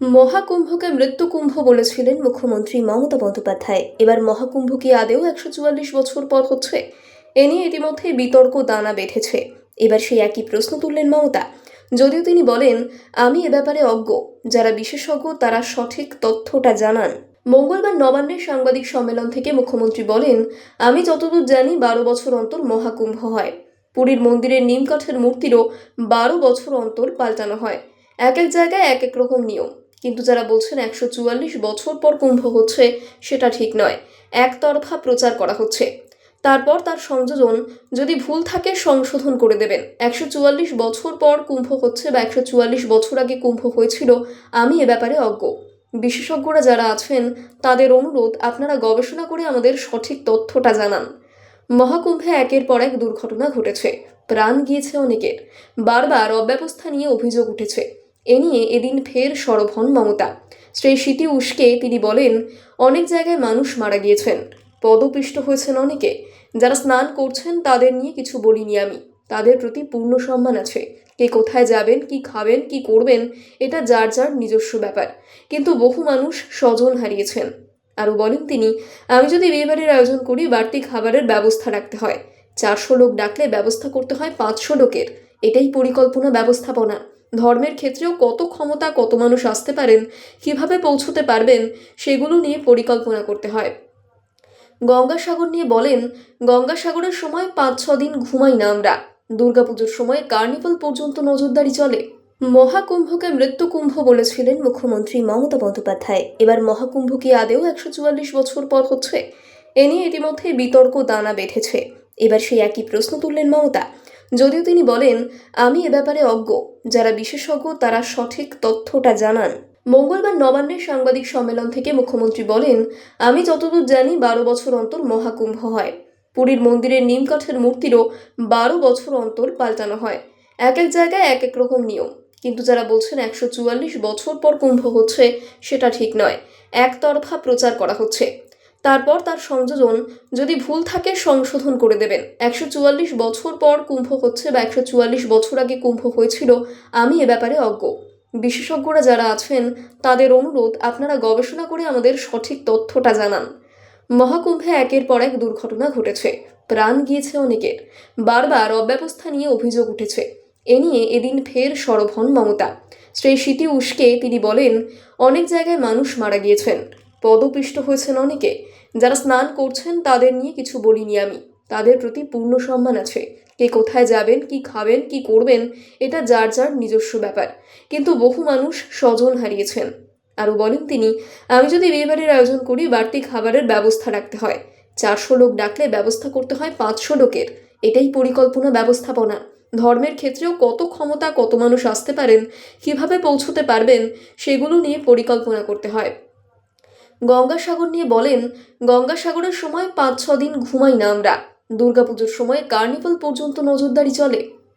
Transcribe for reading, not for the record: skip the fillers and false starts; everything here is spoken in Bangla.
মহাকুম্ভকে মৃত্যুকুম্ভ বলেছিলেন মুখ্যমন্ত্রী মমতা বন্দ্যোপাধ্যায়। এবার মহাকুম্ভ কি আদেও ১৪৪ বছর পর হচ্ছে? এ নিয়ে ইতিমধ্যেই বিতর্ক দানা বেঁধেছে। এবার সেই একই প্রশ্ন তুললেন মমতা। যদিও তিনি বলেন, আমি এ ব্যাপারে অজ্ঞ, যারা বিশেষজ্ঞ তারা সঠিক তথ্যটা জানান। মঙ্গলবার নবান্নের সাংবাদিক সম্মেলন থেকে মুখ্যমন্ত্রী বলেন, আমি যতদূর জানি ১২ বছর অন্তর মহাকুম্ভ হয়। পুরীর মন্দিরের নিমকাঠের মূর্তিরও ১২ বছর অন্তর পাল্টানো হয়। এক এক জায়গায় এক এক রকম নিয়ম। কিন্তু যারা বলছেন ১৪৪ বছর পর কুম্ভ হচ্ছে, সেটা ঠিক নয়, একতরফা প্রচার করা হচ্ছে। তারপর তার সংযোজন, যদি ভুল থাকে সংশোধন করে দেবেন। ১৪৪ বছর পর কুম্ভ হচ্ছে বা ১৪৪ বছর আগে কুম্ভ হয়েছিল, আমি এ ব্যাপারে অজ্ঞ। বিশেষজ্ঞরা যারা আছেন তাদের অনুরোধ, আপনারা গবেষণা করে আমাদের সঠিক তথ্যটা জানান। মহাকুম্ভে একের পর এক দুর্ঘটনা ঘটেছে, প্রাণ গিয়েছে অনেকের, বারবার অব্যবস্থা নিয়ে অভিযোগ উঠেছে। এ নিয়ে এদিন ফের সরব হন মমতা। সেই স্মৃতি উস্কে তিনি বলেন, অনেক জায়গায় মানুষ মারা গিয়েছেন, পদপিষ্ট হয়েছেন অনেকে। যারা স্নান করছেন তাদের নিয়ে কিছু বলিনি আমি, তাদের প্রতি পূর্ণ সম্মান আছে। কে কোথায় যাবেন, কি খাবেন, কি করবেন, এটা যার যার নিজস্ব ব্যাপার। কিন্তু বহু মানুষ স্বজন হারিয়েছেন। আরও বলেন তিনি, আমি যদি বিয়েবাড়ির আয়োজন করি, বাড়তি খাবারের ব্যবস্থা রাখতে হয়। ৪০০ লোক ডাকলে ব্যবস্থা করতে হয় ৫০০ লোকের। এটাই পরিকল্পনা, ব্যবস্থাপনা। ধর্মের ক্ষেত্রেও কত ক্ষমতা, কত মানুষ আসতে পারেন, কিভাবে পৌঁছতে পারবেন, সেগুলো নিয়ে পরিকল্পনা করতে হয়। গঙ্গাসাগর নিয়ে বলেন, গঙ্গাসাগরের সময় ৫-৬ দিন ঘুমাই না আমরা। দুর্গাপুজোর সময় কার্নিভাল পর্যন্ত নজরদারি চলে। মহাকুম্ভকে মৃত্যুকুম্ভ বলেছিলেন মুখ্যমন্ত্রী মমতা বন্দ্যোপাধ্যায়। এবার মহাকুম্ভ কি আদেও ১৪৪ বছর পর হচ্ছে? এ নিয়ে ইতিমধ্যেই বিতর্ক দানা বেঁধেছে। এবার সেই একই প্রশ্ন তুললেন মমতা। যদিও তিনি বলেন, আমি এ ব্যাপারে অজ্ঞ, যারা বিশেষজ্ঞ তারা সঠিক তথ্যটা জানান। মঙ্গলবার নবান্নের সাংবাদিক সম্মেলন থেকে মুখ্যমন্ত্রী বলেন, আমি যতদূর জানি ১২ বছর অন্তর মহাকুম্ভ হয়। পুরীর মন্দিরের নিমকাঠের মূর্তিরও ১২ বছর অন্তর পাল্টানো হয়। এক এক জায়গায় এক এক রকম নিয়ম। কিন্তু যারা বলছেন ১৪৪ বছর পর কুম্ভ হচ্ছে, সেটা ঠিক নয়, একতরফা প্রচার করা হচ্ছে। তারপর তার সংযোজন, যদি ভুল থাকে সংশোধন করে দেবেন। ১৪৪ বছর পর কুম্ভ হচ্ছে বা ১৪৪ বছর আগে কুম্ভ হয়েছিল, আমি এ ব্যাপারে অজ্ঞ। বিশেষজ্ঞরা যারা আছেন তাদের অনুরোধ, আপনারা গবেষণা করে আমাদের সঠিক তথ্যটা জানান। মহাকুম্ভে একের পর এক দুর্ঘটনা ঘটেছে, প্রাণ গিয়েছে অনেকের, বারবার অব্যবস্থা নিয়ে অভিযোগ উঠেছে। এ নিয়ে এদিন ফের সরব হন মমতা। সেই স্মৃতি উস্কে তিনি বলেন, অনেক জায়গায় মানুষ মারা গিয়েছেন, পদপিষ্ট হয়েছেন অনেকে। যারা স্নান করছেন তাদের নিয়ে কিছু বলিনি আমি, তাদের প্রতি পূর্ণ সম্মান আছে। কে কোথায় যাবেন, কি খাবেন, কি করবেন, এটা যার যার নিজস্ব ব্যাপার। কিন্তু বহু মানুষ স্বজন হারিয়েছেন। আরও বলেন তিনি, আমি যদি বিয়েবাড়ির আয়োজন করি, বাড়তি খাবারের ব্যবস্থা রাখতে হয়। ৪০০ লোক ডাকলে ব্যবস্থা করতে হয় ৫০০ লোকের। এটাই পরিকল্পনা, ব্যবস্থাপনা। ধর্মের ক্ষেত্রেও কত ক্ষমতা, কত মানুষ আসতে পারেন, কিভাবে পৌঁছতে পারবেন, সেগুলো নিয়ে পরিকল্পনা করতে হয়। গঙ্গাসাগর নিয়ে বলেন, গঙ্গাসাগরের সময় ৫-৬ দিন ঘুমাই না আমরা। দুর্গাপুজোর সময় কার্নিভাল পর্যন্ত নজরদারি চলে।